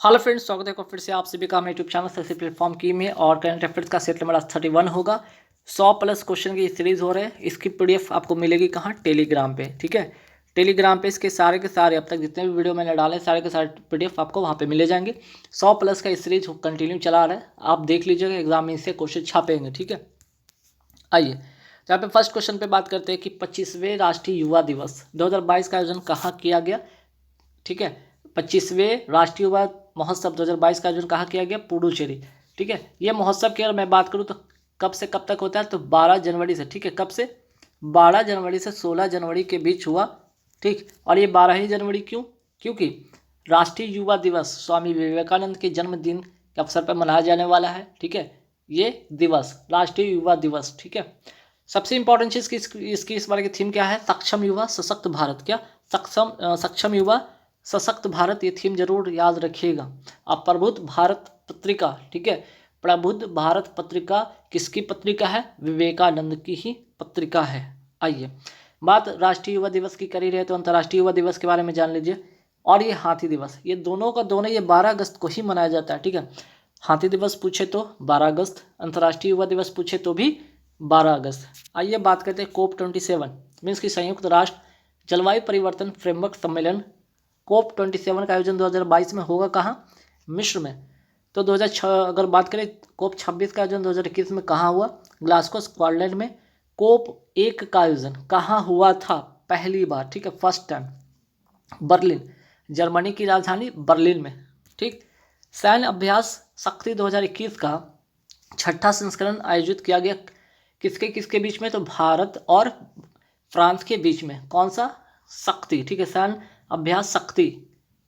Hello friends, स्वागत है फिर से आप सभी का हमारे यूट्यूब चैनल से प्लेटफॉर्म की में। और करंट अफेयर्स का सेट नंबर 31 होगा। 100+ क्वेश्चन की सीरीज हो रहे हैं। इसकी पीडीएफ आपको मिलेगी कहाँ? टेलीग्राम पे। ठीक है, टेलीग्राम पे इसके सारे के सारे अब तक जितने भी वीडियो मैंने डाले सारे के सारे पीडीएफ आपको वहाँ पे मिले जाएंगे। 100+ का सीरीज कंटिन्यू चला रहा है, आप देख लीजिएगा, एग्जाम में इससे क्वेश्चन छापेंगे। ठीक है, आइए तो यहाँ पे फर्स्ट क्वेश्चन पे बात करते हैं कि 25वें राष्ट्रीय युवा दिवस 2022 का आयोजन कहाँ किया गया। ठीक है, 25वें राष्ट्रीय युवा महोत्सव 2022 का आयोजन कहाँ किया गया? पुडुचेरी। ठीक है, ये महोत्सव की अगर मैं बात करूँ तो कब से कब तक होता है? तो 12 जनवरी से। ठीक है, कब से? 12 जनवरी से 16 जनवरी के बीच हुआ। ठीक, और ये 12 ही जनवरी क्यों? क्योंकि राष्ट्रीय युवा दिवस स्वामी विवेकानंद के जन्मदिन के अवसर पर मनाया जाने वाला है। ठीक है, ये दिवस राष्ट्रीय युवा दिवस। ठीक है, सबसे इंपॉर्टेंट चीज़ इसकी इस बार की थीम क्या है? सक्षम युवा सशक्त भारत। क्या? सक्षम युवा सशक्त भारत, ये थीम जरूर याद रखिएगा। अब प्रबुद्ध भारत पत्रिका, ठीक है, प्रबुद्ध भारत पत्रिका किसकी पत्रिका है? विवेकानंद की ही पत्रिका है। आइए बात राष्ट्रीय युवा दिवस की करी रहे तो अंतर्राष्ट्रीय युवा दिवस के बारे में जान लीजिए। और ये हाथी दिवस, ये दोनों का दोनों ये 12 अगस्त को ही मनाया जाता है। ठीक है, हाथी दिवस पूछे तो 12 अगस्त, अंतर्राष्ट्रीय युवा दिवस पूछे तो भी 12 अगस्त। आइए बात करते हैं COP27 मीन्स की संयुक्त राष्ट्र जलवायु परिवर्तन फ्रेमवर्क सम्मेलन। COP27 का आयोजन 2022 में होगा कहाँ? मिस्र में। तो 2006 अगर बात करें COP26 का आयोजन 2021 में कहाँ हुआ? ग्लासगो स्कॉटलैंड में। COP1 का आयोजन कहाँ हुआ था पहली बार? ठीक है, फर्स्ट टाइम बर्लिन, जर्मनी की राजधानी बर्लिन में। ठीक, सैन्य अभ्यास शक्ति 2021 का 6ठा संस्करण आयोजित किया गया किसके किसके बीच में? तो भारत और फ्रांस के बीच में। कौन सा? शक्ति। ठीक है, सैन्य अभ्यास शक्ति।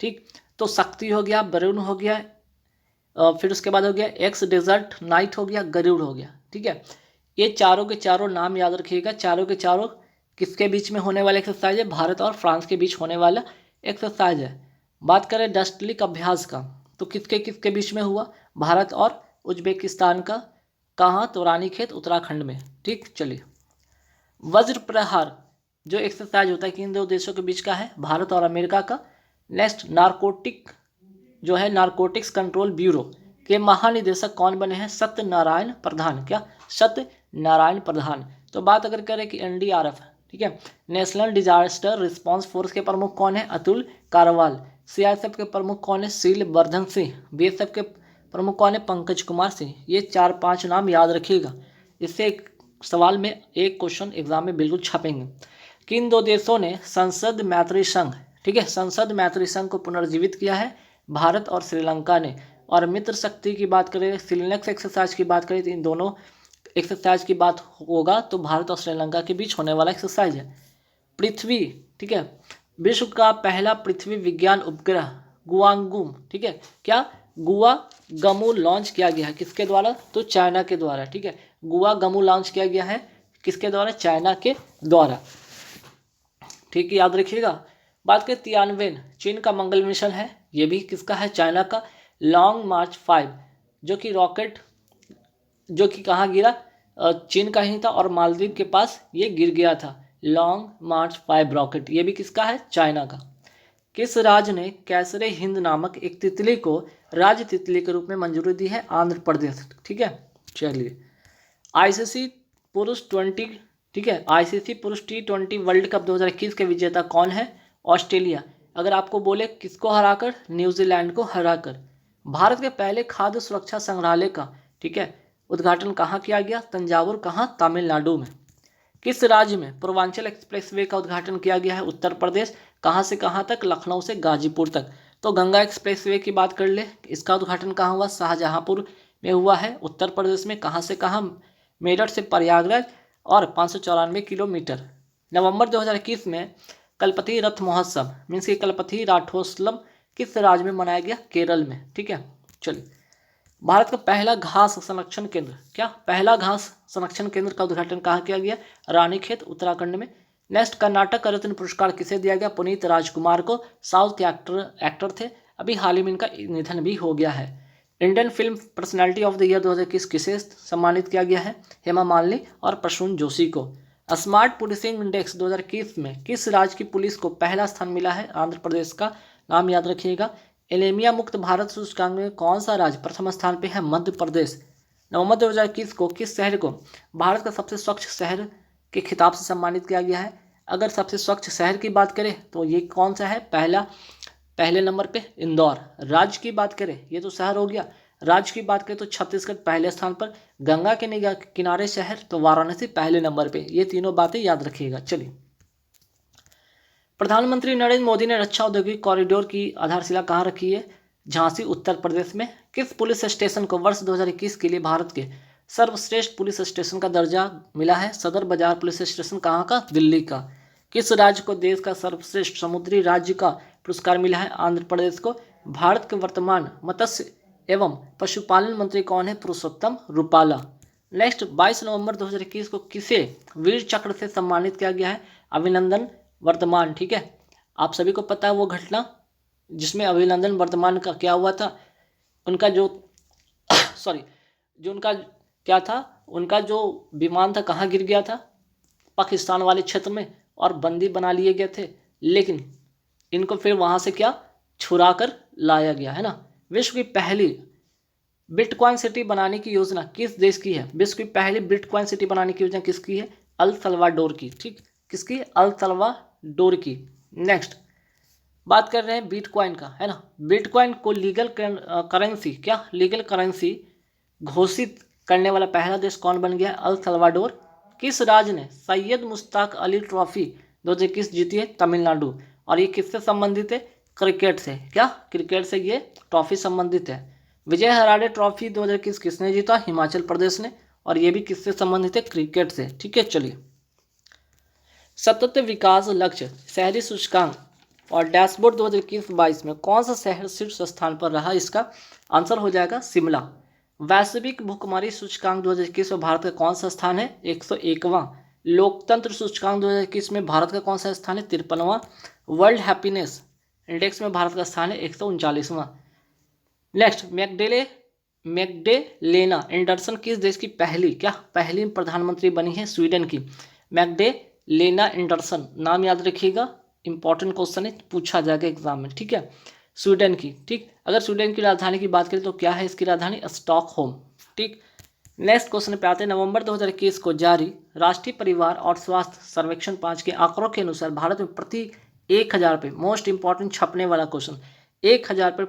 ठीक, तो शक्ति हो गया, वरुण हो गया, फिर उसके बाद हो गया एक्स डेजर्ट नाइट हो गया, गरुड़ हो गया। ठीक है, ये चारों के चारों नाम याद रखिएगा। चारों के चारों किसके बीच में होने वाला एक्सरसाइज है? भारत और फ्रांस के बीच होने वाला एक्सरसाइज है। बात करें डस्टलिक अभ्यास का तो किसके किसके बीच में हुआ? भारत और उज्बेकिस्तान का। कहाँ? तो रानीखेत उत्तराखंड में। ठीक, चलिए वज्र प्रहार जो एक्सरसाइज होता है किन दो देशों के बीच का है? भारत और अमेरिका का। नेक्स्ट नारकोटिक जो है नारकोटिक्स कंट्रोल ब्यूरो के महानिदेशक कौन बने हैं? सत्यनारायण प्रधान। क्या? सत्यनारायण प्रधान। तो बात अगर करें कि NDRF, ठीक है, नेशनल डिजास्टर रिस्पांस फोर्स के प्रमुख कौन है? अतुल कारवाल। CRSF के प्रमुख कौन है? शीलवर्धन सिंह। BSF के प्रमुख कौन है? पंकज कुमार सिंह। ये 4-5 नाम याद रखिएगा, इससे एक सवाल में एक क्वेश्चन एग्जाम में बिल्कुल छपेंगे। किन दो देशों ने संसद मैत्री संघ, ठीक है, संसद मैत्री संघ को पुनर्जीवित किया है? भारत और श्रीलंका ने। और मित्र शक्ति की बात करें, सिलनेक्स एक्सरसाइज की बात करें तो इन दोनों एक्सरसाइज की बात होगा तो भारत और श्रीलंका के बीच होने वाला एक्सरसाइज है। पृथ्वी, ठीक है, विश्व का पहला पृथ्वी विज्ञान उपग्रह गुआंगुम, ठीक है, क्या? गुआंगमू लॉन्च किया गया है किसके द्वारा? तो चाइना के द्वारा। ठीक है, गुआंगमू लॉन्च किया गया है किसके द्वारा? चाइना के द्वारा। ठीक है, याद रखिएगा। बात करें तियानवेन, चीन का मंगल मिशन है, ये भी किसका है? चाइना का। लॉन्ग मार्च 5 जो कि रॉकेट जो कि कहाँ गिरा? चीन का ही था और मालदीव के पास ये गिर गया था। लॉन्ग मार्च 5 रॉकेट ये भी किसका है? चाइना का। किस राज्य ने कैसरे हिंद नामक एक तितली को राज्य तितली के रूप में मंजूरी दी है? आंध्र प्रदेश। ठीक है, चलिए ICC पुरुष 20, ठीक है, ICC पुरुष T20 वर्ल्ड कप 2021 के विजेता कौन है? ऑस्ट्रेलिया। अगर आपको बोले किसको हराकर? न्यूजीलैंड को हराकर। भारत के पहले खाद्य सुरक्षा संग्रहालय का, ठीक है, उद्घाटन कहाँ किया गया? तंजावुर। कहाँ? तमिलनाडु में। किस राज्य में पूर्वांचल एक्सप्रेसवे का उद्घाटन किया गया है? उत्तर प्रदेश। कहाँ से कहाँ तक? लखनऊ से गाजीपुर तक। तो गंगा एक्सप्रेसवे की बात कर ले, इसका उद्घाटन कहाँ हुआ? शाहजहांपुर में हुआ है, उत्तर प्रदेश में। कहाँ से कहाँ? मेरठ से प्रयागराज और 594 किलोमीटर। नवंबर 2021 में कलपति रथ महोत्सव मीन्स की कलपति राठोत्सव किस राज्य में मनाया गया? केरल में। ठीक है, चलिए भारत का पहला घास संरक्षण केंद्र, क्या? पहला घास संरक्षण केंद्र का उद्घाटन कहाँ किया गया? रानीखेत उत्तराखंड में। नेक्स्ट कर्नाटक रत्न पुरस्कार किसे दिया गया? पुनीत राजकुमार को। साउथ के एक्टर थे, अभी हाल ही में इनका निधन भी हो गया है। Indian film personality of the year 2021 किसे सम्मानित किया गया है? हेमा मालिनी और प्रसून जोशी को। स्मार्ट पुलिसिंग इंडेक्स 2021 में किस राज्य की पुलिस को पहला स्थान मिला है? आंध्र प्रदेश का। नाम याद रखिएगा एनीमिया मुक्त भारत सूचकांक में कौन सा राज्य प्रथम स्थान पे है? मध्य प्रदेश। नवंबर 2021 को किस शहर को भारत का सबसे स्वच्छ शहर के खिताब से सम्मानित किया गया है? अगर सबसे स्वच्छ शहर की बात करें तो ये कौन सा है? पहले नंबर पे इंदौर। राज्य की बात करें, ये तो शहर हो गया। राज्य की बात करें तो छत्तीसगढ़ पहले स्थान पर। गंगा के किनारे शहर तो वाराणसी पहले नंबर पे। ये तीनों बातें याद रखिएगा। चलिए, प्रधानमंत्री नरेंद्र मोदी ने रक्षा औद्योगिक कॉरिडोर की आधारशिला कहाँ रखी है? झांसी, उत्तर प्रदेश में। किस पुलिस स्टेशन को वर्ष 2021 के लिए भारत के सर्वश्रेष्ठ पुलिस स्टेशन का दर्जा मिला है? सदर बाजार पुलिस स्टेशन कहाँ का? दिल्ली का। किस राज्य को देश का सर्वश्रेष्ठ समुद्री राज्य का पुरस्कार मिला है? आंध्र प्रदेश को। भारत के वर्तमान मत्स्य एवं पशुपालन मंत्री कौन है? पुरुषोत्तम रूपाला। नेक्स्ट, 22 नवंबर 2021 को किसे वीर चक्र से सम्मानित किया गया है? अभिनंदन वर्तमान। ठीक है, आप सभी को पता है वो घटना जिसमें अभिनंदन वर्तमान का क्या हुआ था, उनका जो उनका क्या था, उनका जो विमान था कहाँ गिर गया था? पाकिस्तान वाले क्षेत्र में, और बंदी बना लिए गए थे, लेकिन इनको फिर वहाँ से क्या छुरा कर लाया गया है ना। विश्व की पहली बिटकॉइन सिटी बनाने की योजना किस देश की है? विश्व की पहली बिटकॉइन सिटी बनाने की योजना किसकी है? अल सल्वाडोर की। ठीक, किसकी? अल सल्वाडोर की। नेक्स्ट बात कर रहे हैं बिटकॉइन का, है ना। बिटकॉइन को लीगल करेंसी, क्या लीगल करेंसी घोषित करने वाला पहला देश कौन बन गया? El Salvador. किस राज्य ने सैयद मुश्ताक अली ट्रॉफी 2021 जीती है? तमिलनाडु। और ये किससे संबंधित है? क्रिकेट से। क्या? क्रिकेट से ये ट्रॉफी संबंधित है। विजय हरारे ट्रॉफी 2021 किसने जीता? हिमाचल प्रदेश ने। और ये भी किससे संबंधित है? क्रिकेट से। ठीक है, चलिए, सतत विकास लक्ष्य शहरी सूचकांक और डैशबोर्ड 2021-22 में कौन सा शहर शीर्ष स्थान पर रहा? इसका आंसर हो जाएगा शिमला। वैश्विक भुखमरी सूचकांक 2021 में भारत का कौन सा स्थान है? 101वां। लोकतंत्र सूचकांक 2021 में भारत का कौन सा स्थान है? 53वां। वर्ल्ड हैप्पीनेस इंडेक्स में भारत का स्थान है 139वां। नेक्स्ट, मैग्डेलेना एंडरसन किस देश की पहली प्रधानमंत्री बनी है? स्वीडन की। मैग्डेलेना एंडरसन, नाम याद रखिएगा, इंपॉर्टेंट क्वेश्चन है, पूछा जाएगा एग्जाम में। ठीक है, स्वीडन की। ठीक, अगर स्वीडन की राजधानी की बात करें तो क्या है इसकी राजधानी? स्टॉकहोम। ठीक, नेक्स्ट क्वेश्चन पे आते हैं। नवंबर 2021 को जारी राष्ट्रीय परिवार और स्वास्थ्य सर्वेक्षण 5 के आंकड़ों के अनुसार भारत में प्रति 1000 पे, मोस्ट इंपॉर्टेंट छपने वाला क्वेश्चन, 1000 पर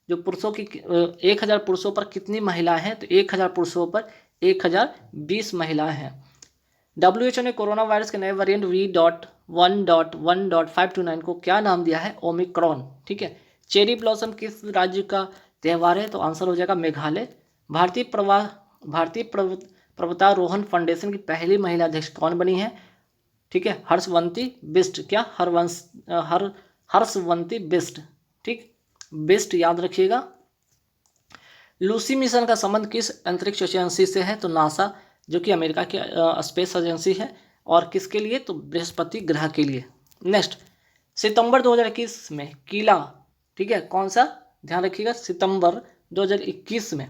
जो पुरुषों की 1000 पुरुषों पर कितनी महिलाएं हैं? तो 1000 पुरुषों पर 1020 महिलाएं हैं। WHO ने कोरोना वायरस के नए वेरिएंट V.1.1.529 को क्या नाम दिया है? ओमिक्रॉन। ठीक है, चेरी ब्लॉसम किस राज्य का त्यौहार है? तो आंसर हो जाएगा मेघालय। भारतीय पर्वतारोहण फाउंडेशन की पहली महिला अध्यक्ष कौन बनी है? ठीक है, हर्षवंती बिष्ट। क्या? हर्षवंती बिष्ट। ठीक, बिष्ट याद रखिएगा। लूसी मिशन का संबंध किस अंतरिक्ष एजेंसी से है? तो नासा, जो कि अमेरिका की स्पेस एजेंसी है। और किसके लिए? तो बृहस्पति ग्रह के लिए। नेक्स्ट, सितंबर 2021 में किला, ठीक है, कौन सा? ध्यान रखिएगा, सितंबर 2021 में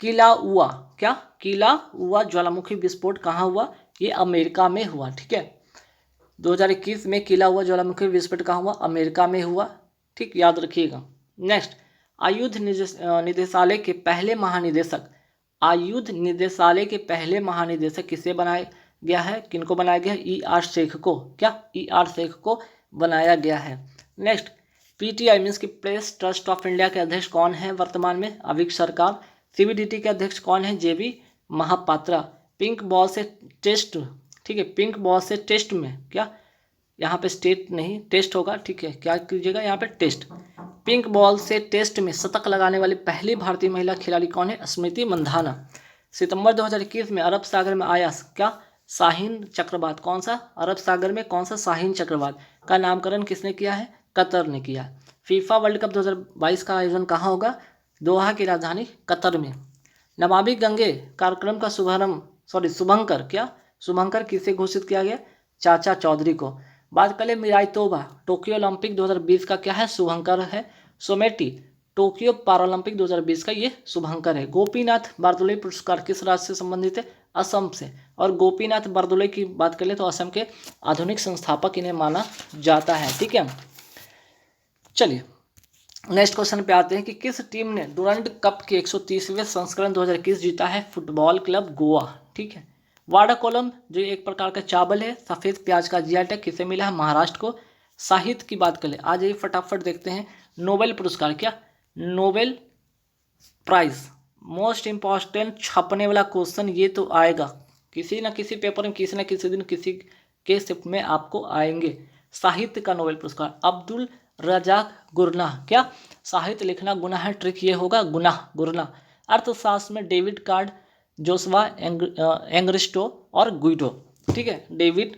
किलाउआ, क्या? किलाउआ ज्वालामुखी विस्फोट कहाँ हुआ? ये अमेरिका में हुआ। ठीक है, 2021 में किलाउआ ज्वालामुखी विस्फोट कहाँ हुआ? अमेरिका में हुआ। ठीक, याद रखिएगा। नेक्स्ट, आयुध निदेशालय के पहले महानिदेशक किसे बनाया गया है? किनको बनाया गया है? ER शेख को। क्या? ER शेख को बनाया गया है। नेक्स्ट, PTI मीन्स की प्रेस ट्रस्ट ऑफ इंडिया के अध्यक्ष कौन है वर्तमान में? अविक सरकार। CBDT के अध्यक्ष कौन है? JB महापात्रा। पिंक बॉल से टेस्ट, ठीक है, पिंक बॉल से टेस्ट में, क्या यहाँ पे स्टेट नहीं टेस्ट होगा, ठीक है, क्या कीजिएगा यहाँ पे टेस्ट। पिंक बॉल से टेस्ट में शतक लगाने वाली पहली भारतीय महिला खिलाड़ी कौन है? स्मृति मंधाना। सितंबर 2021 में अरब सागर में आया क्या? शाहीन चक्रवात। कौन सा? अरब सागर में कौन सा? शाहीन चक्रवात का नामकरण किसने किया है? कतर ने किया। फीफा वर्ल्ड कप 2022 का आयोजन कहाँ होगा? दोहा की राजधानी कतर में। नमामि गंगे कार्यक्रम का शुभंकर, क्या शुभंकर किसे घोषित किया गया? चाचा चौधरी को। बात करें मिराई तोबा, टोक्यो ओलंपिक 2020 का क्या है? शुभंकर है। सोमेटी, टोक्यो पैरालंपिक 2020 का ये शुभंकर है। गोपीनाथ बारदोली पुरस्कार किस राज्य से संबंधित है? असम से। और गोपीनाथ बारदोली की बात करें तो असम के आधुनिक संस्थापक इन्हें माना जाता है। ठीक है, चलिए नेक्स्ट क्वेश्चन पे आते हैं कि किस टीम ने डुरंड कप के 130वें संस्करण 2021 जीता है? Football club Goa. ठीक है। वाडा कोलम जो एक प्रकार का चावल है, सफ़ेद प्याज का जीआई टैग किसे मिला है? महाराष्ट्र को। साहित्य की बात करें, आज ये फटाफट देखते हैं। नोबेल पुरस्कार, क्या नोबेल प्राइज, मोस्ट इम्पॉर्टेंट छपने वाला क्वेश्चन ये तो आएगा किसी ना किसी पेपर में, किसी ना किसी दिन किसी के शिफ्ट में आपको आएंगे। साहित्य का नोबेल पुरस्कार अब्दुल रजाक गुरनाह, क्या साहित्य लिखना गुनाह है? ट्रिक ये होगा गुनाह गुरनाह। अर्थशास्त्र में डेविड कार्ड, जोशवा एंग्रिस्टो और गुइडो। ठीक है, डेविड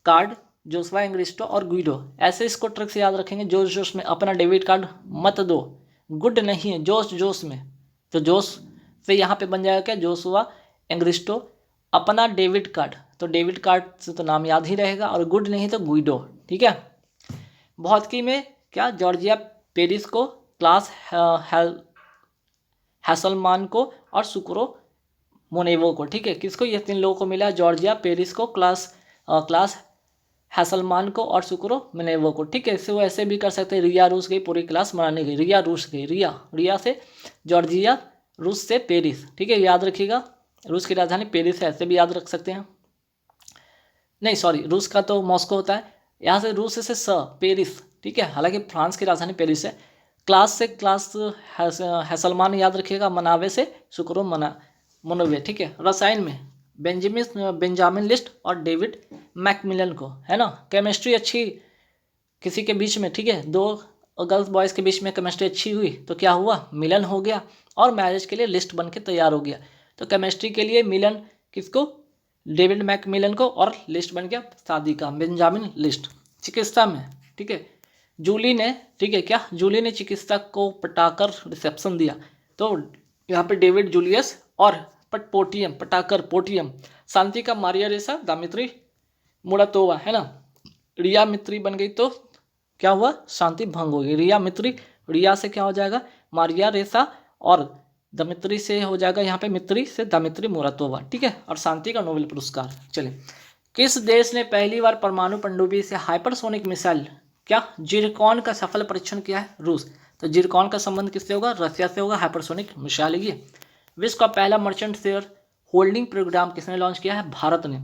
कार्ड, जोशवा एंग्रिस्टो और गुइडो। ऐसे इसको ट्रिक से याद रखेंगे। जोश जोश में अपना डेविड कार्ड मत दो, गुड नहीं है, जोश जोश में। तो जोश से यहाँ पे बन जाएगा क्या? जोशवा एंग्रिस्टो, अपना डेविड कार्ड, तो डेविड कार्ड से तो नाम याद ही रहेगा, और गुड नहीं तो गुइडो। ठीक है। भौतिकी में क्या जॉर्जिया पेरिस को, क्लास हैसलमान को और सुकरो मोनेवो को। ठीक है, किसको? ये तीन लोगों को मिला, जॉर्जिया पेरिस को, क्लास हैसलमान को और सुकरो मोनेवो को। ठीक है, इसे वो ऐसे भी कर सकते हैं, रिया रूस गई पूरी क्लास मनाने गई, रिया रूस गई, रिया से जॉर्जिया, रूस से पेरिस। ठीक है, याद रखिएगा, रूस की राजधानी पेरिस है, ऐसे भी याद रख सकते हैं। नहीं सॉरी, रूस का तो मॉस्को होता है, यहाँ से रूस से पेरिस। ठीक है, हालांकि फ्रांस की राजधानी पेरिस है। क्लास से क्लास हैसलमान याद रखिएगा, मनावे से सुकरो मोनोवे। ठीक है। रसायन में बेंजामिन लिस्ट और डेविड मैकमिलन को, है ना। केमिस्ट्री अच्छी किसी के बीच में, ठीक है, दो गर्ल्स बॉयज़ के बीच में केमिस्ट्री अच्छी हुई तो क्या हुआ? मिलन हो गया, और मैरिज के लिए लिस्ट बन के तैयार हो गया। तो केमिस्ट्री के लिए मिलन किसको? डेविड मैकमिलन को, और लिस्ट बन गया शादी का, बेंजामिन लिस्ट। चिकित्सा में, ठीक है, जूली ने, ठीक है, क्या जूली ने चिकित्सक को पटाकर रिसेप्शन दिया, तो यहाँ पे डेविड जूलियस और पटाकर पोटियम। शांति का मारिया रेसा दामित्री मुरातोवा, है ना। रिया मित्री बन गई तो क्या हुआ? शांति भंग हो गई। रिया मित्री, रिया से क्या हो जाएगा? मारिया रेसा, और दमित्री से हो जाएगा यहाँ पे मित्री से दामित्री मुरातोवा। ठीक है, और शांति का नोबेल पुरस्कार। चलिए, किस देश ने पहली बार परमाणु पनडुब्बी से हाइपरसोनिक मिसाइल, क्या जिरकॉन का सफल परीक्षण किया है? रूस। तो जिरकॉन का संबंध किससे होगा? रशिया से होगा। हाइपरसोनिक मिसाइल ये। विश्व का पहला मर्चेंट शेयर होल्डिंग प्रोग्राम किसने लॉन्च किया है? भारत ने।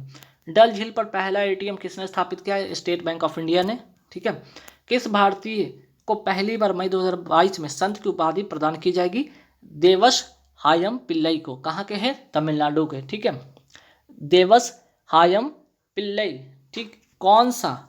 डल झील पर पहला एटीएम किसने स्थापित किया है? स्टेट बैंक ऑफ इंडिया ने। ठीक है। किस भारतीय को पहली बार मई 2022 में संत की उपाधि प्रदान की जाएगी? देवस हायम पिल्लई को। कहाँ के हैं? तमिलनाडु के। ठीक है, देवस हायम पिल्लई। ठीक, कौन सा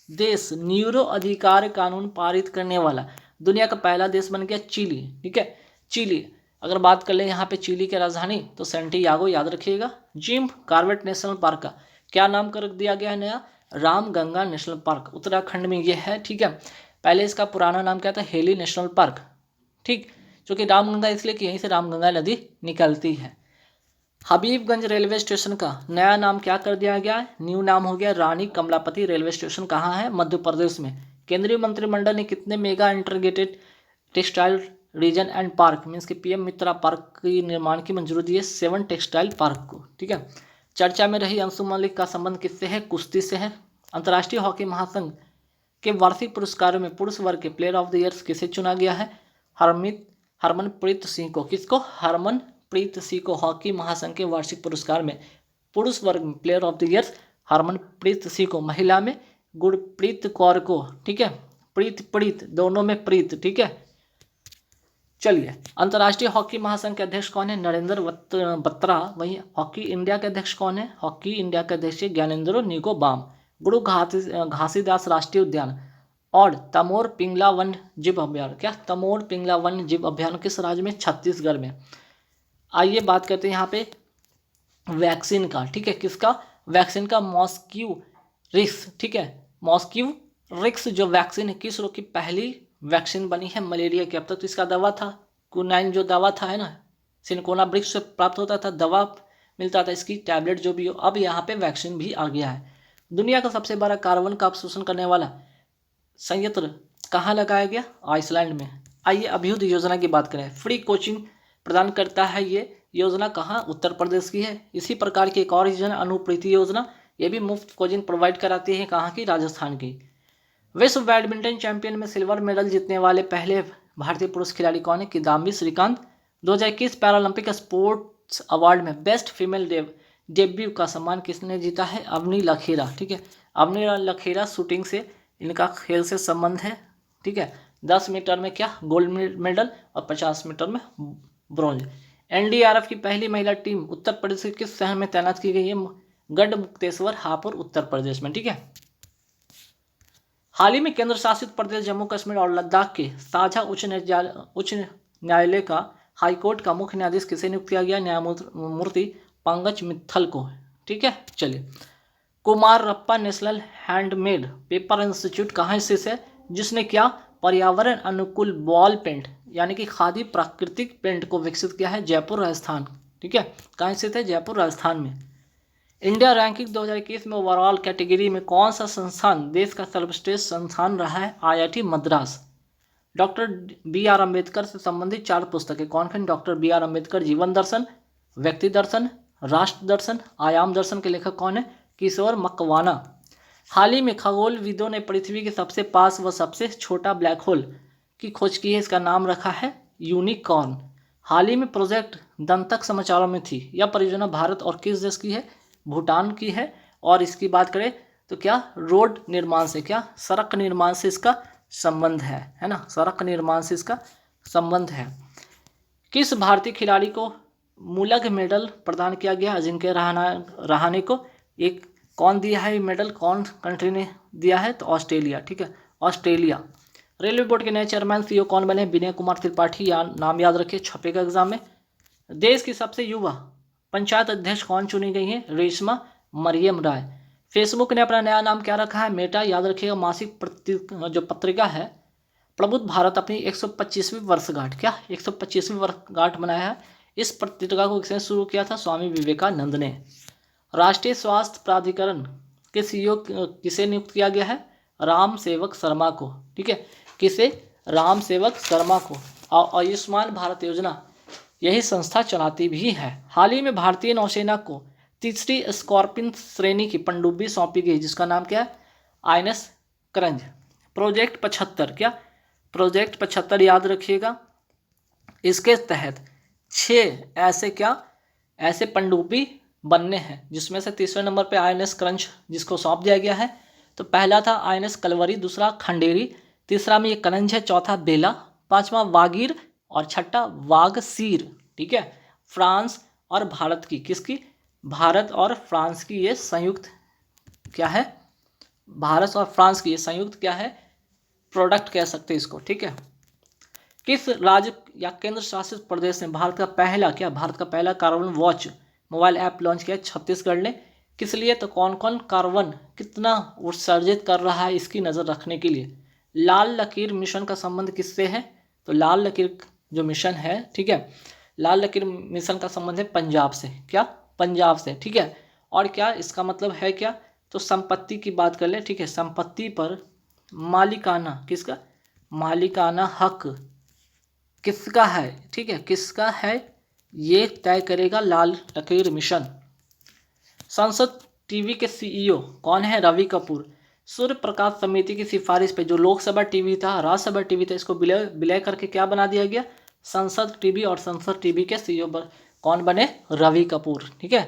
देश न्यूरो अधिकार कानून पारित करने वाला दुनिया का पहला देश बन गया? चिली। ठीक है, चिली। अगर बात कर ले यहाँ पे चिली की राजधानी, तो सैंटियागो याद रखिएगा। जिम कॉर्बेट नेशनल पार्क का क्या नाम कर दिया गया है नया? रामगंगा नेशनल पार्क, उत्तराखंड में ये है। ठीक है, पहले इसका पुराना नाम क्या था? Heli national park. ठीक, क्योंकि रामगंगा इसलिए कि यहीं से रामगंगा नदी निकलती है। हबीबगंज रेलवे स्टेशन का नया नाम क्या कर दिया गया है? न्यू नाम हो गया रानी कमलापति रेलवे स्टेशन। कहाँ है? मध्य प्रदेश में। केंद्रीय मंत्रिमंडल ने कितने mega integrated textile reason and park means कि पीएम मित्रा पार्क के निर्माण की मंजूरी दी है? 7 टेक्सटाइल पार्क को। ठीक है। चर्चा में रही अंशु मलिक का संबंध किससे है? कुश्ती से है। अंतर्राष्ट्रीय हॉकी महासंघ के वार्षिक पुरस्कारों में पुरुष वर्ग के प्लेयर ऑफ द ईयर किसे चुना गया है? हरमनप्रीत सिंह को। किसको? हरमनप्रीत सिंह को हॉकी महासंघ के वार्षिक पुरस्कार में पुरुष वर्ग में player of the year Harmanpreet Singh को। महिला में गुरप्रीत कौर को। ठीक है, प्रीत दोनों में प्रीत। ठीक है। चलिए, अंतर्राष्ट्रीय हॉकी महासंघ के अध्यक्ष कौन है? नरेंद्र बत्रा। वहीं हॉकी इंडिया के अध्यक्ष कौन है? हॉकी इंडिया के अध्यक्ष ज्ञानेंद्रो निगोबाम। गुरु घासीदास राष्ट्रीय उद्यान और तमोर पिंगला वन जीव अभ्यारण्य, क्या तमोर पिंगला वन जीव अभ्यारण्य किस राज्य में? छत्तीसगढ़ में। आइए बात करते हैं यहाँ पे वैक्सीन का। ठीक है, किसका? वैक्सीन का मॉस्क्यू रिक्स। ठीक है, मॉस्क्यू रिक्स जो वैक्सीन है, किस रोग की पहली वैक्सीन बनी है? मलेरिया की। अब तक तो इसका दवा था कुनाइन, जो दवा था, है ना, सिनकोना वृक्ष से प्राप्त होता था, दवा मिलता था, इसकी टैबलेट जो भी हो, अब यहाँ पे वैक्सीन भी आ गया है। दुनिया का सबसे बड़ा कार्बन का अवशोषण करने वाला संयंत्र कहाँ लगाया गया? आइसलैंड में। आइए अभ्युदय योजना की बात करें। फ्री कोचिंग प्रदान करता है ये योजना, कहाँ? उत्तर प्रदेश की है। इसी प्रकार की एक और योजना अनुप्रीति योजना, ये भी मुफ्त कोचिंग प्रोवाइड कराती है। कहाँ की? राजस्थान की। विश्व बैडमिंटन चैंपियन में सिल्वर मेडल जीतने वाले पहले भारतीय पुरुष खिलाड़ी कौन है? Kidambi Srikanth. 2021 Paralympic sports award में बेस्ट फीमेल डेब्यू का सम्मान किसने जीता है? अवनी लखेरा। ठीक है, अवनी लखेरा शूटिंग से इनका खेल से संबंध है। ठीक है, 10 मीटर में क्या गोल्ड मेडल और 50 मीटर में ब्रॉन्ज। एनडीआरएफ की पहली महिला टीम उत्तर प्रदेश के किस शहर में तैनात की गई है? गढ़ मुक्तेश्वर हापुड़ उत्तर प्रदेश में। ठीक है, हाल ही में केंद्र शासित प्रदेश जम्मू कश्मीर और लद्दाख के साझा उच्च न्यायालय का हाईकोर्ट का मुख्य न्यायाधीश किसे नियुक्त किया गया? न्यायमूर्ति पंकज मित्तल को। ठीक है, चलिए। Kumarappa national handmade paper institute कहाँ स्थित है? जिसने क्या पर्यावरण अनुकूल बॉल पेंट यानी कि खादी प्राकृतिक पेंट को विकसित किया है? जयपुर राजस्थान। ठीक है, कहाँ स्थित है? जयपुर राजस्थान में। इंडिया रैंकिंग 2021 में ओवरऑल कैटेगरी में कौन सा संस्थान देश का सर्वश्रेष्ठ संस्थान रहा है? IIT Madras. Doctor B R Ambedkar से संबंधित 4 पुस्तकें कौन कौन? डॉक्टर बी आर अम्बेडकर जीवन दर्शन, व्यक्ति दर्शन, राष्ट्र दर्शन, आयाम दर्शन के लेखक कौन है? किशोर मकवाना। हाल ही में खगोलविदों ने पृथ्वी के सबसे पास व सबसे छोटा ब्लैक होल की खोज की है, इसका नाम रखा है यूनिकॉर्न। हाल ही में प्रोजेक्ट दंतक समाचारों में थी। यह परियोजना भारत और किस देश की है? भूटान की है। और इसकी बात करें तो क्या रोड निर्माण से, क्या सड़क निर्माण से इसका संबंध है ना, सड़क निर्माण से इसका संबंध है। किस भारतीय खिलाड़ी को मुलग मेडल प्रदान किया गया? अजिंक्य रहाणे को। एक कौन दिया है मेडल, कौन कंट्री ने दिया है? तो ऑस्ट्रेलिया। ठीक है, ऑस्ट्रेलिया। रेलवे बोर्ड के नए चेयरमैन सीईओ कौन बने? विनय कुमार त्रिपाठी। नाम याद रखिए, छपेगा एग्जाम में। देश की सबसे युवा पंचायत अध्यक्ष कौन चुनी गई है? रेशमा मरियम राय। फेसबुक ने अपना नया नाम क्या रखा है? मेटा। याद रखिएगा, मासिक जो पत्रिका है प्रबुद्ध भारत अपनी 125वीं वर्षगांठ, क्या 125वीं वर्षगांठ मनाया है। इस पत्रिका को किसने शुरू किया था? स्वामी विवेकानंद ने। राष्ट्रीय स्वास्थ्य प्राधिकरण के सीईओ किसे नियुक्त किया गया है? राम सेवक शर्मा को। ठीक है, किसे? राम सेवक शर्मा को। और आयुष्मान भारत योजना यही संस्था चलाती भी है। हाल ही में भारतीय नौसेना को तीसरी स्कॉर्पिन श्रेणी की पनडुब्बी सौंपी गई, जिसका नाम क्या है? आईएनएस करंज। प्रोजेक्ट 75, क्या प्रोजेक्ट 75 याद रखिएगा। इसके तहत 6 ऐसे पनडुब्बी बनने हैं, जिसमें से तीसरे नंबर पे आईएनएस करंज जिसको सौंप दिया गया है। तो पहला था आईएनएस कलवरी, दूसरा खंडेरी, तीसरा में ये करंज है, चौथा बेला, पांचवा वागीर और छठा वागसीर। ठीक है, फ्रांस और भारत की, किसकी? भारत और फ्रांस की ये संयुक्त क्या है? भारत और फ्रांस की ये संयुक्त क्या है? प्रोडक्ट कह सकते हैं इसको। ठीक है, किस राज्य या केंद्र शासित प्रदेश ने भारत का पहला carbon watch mobile app launch किया? छत्तीसगढ़ ने। किस लिए? तो कौन कौन कार्बन कितना उत्सर्जित कर रहा है इसकी नज़र रखने के लिए। लाल लकीर मिशन का संबंध किससे है? तो लाल लकीर जो मिशन है, ठीक है, लाल लकीर मिशन का संबंध है पंजाब से। क्या? पंजाब से। ठीक है, और क्या इसका मतलब है क्या? तो संपत्ति की बात कर ले। ठीक है, संपत्ति पर मालिकाना, किसका? मालिकाना हक किसका है? ठीक है, किसका है ये तय करेगा लाल लकीर मिशन। संसद टीवी के सीईओ कौन है? रवि कपूर। सूर्य प्रकाश समिति की सिफारिश पे जो लोकसभा टीवी था, राज्यसभा टीवी था, इसको विलय करके क्या बना दिया गया? संसद टीवी। और संसद टीवी के सीईओ कौन बने? रवि कपूर। ठीक है,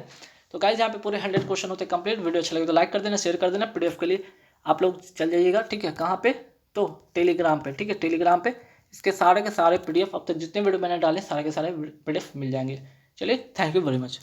तो गाइस यहाँ पे पूरे 100 क्वेश्चन होते कंप्लीट। वीडियो अच्छा लगे तो लाइक कर देना, शेयर कर देना। पीडीएफ के लिए आप लोग चल जाइएगा। ठीक है, कहाँ पे? तो टेलीग्राम पे। ठीक है, टेलीग्राम पे इसके सारे के सारे पीडीएफ, अब तक जितने वीडियो मैंने डाले सारे के सारे पीडीएफ मिल जाएंगे। चलिए, थैंक यू वेरी मच।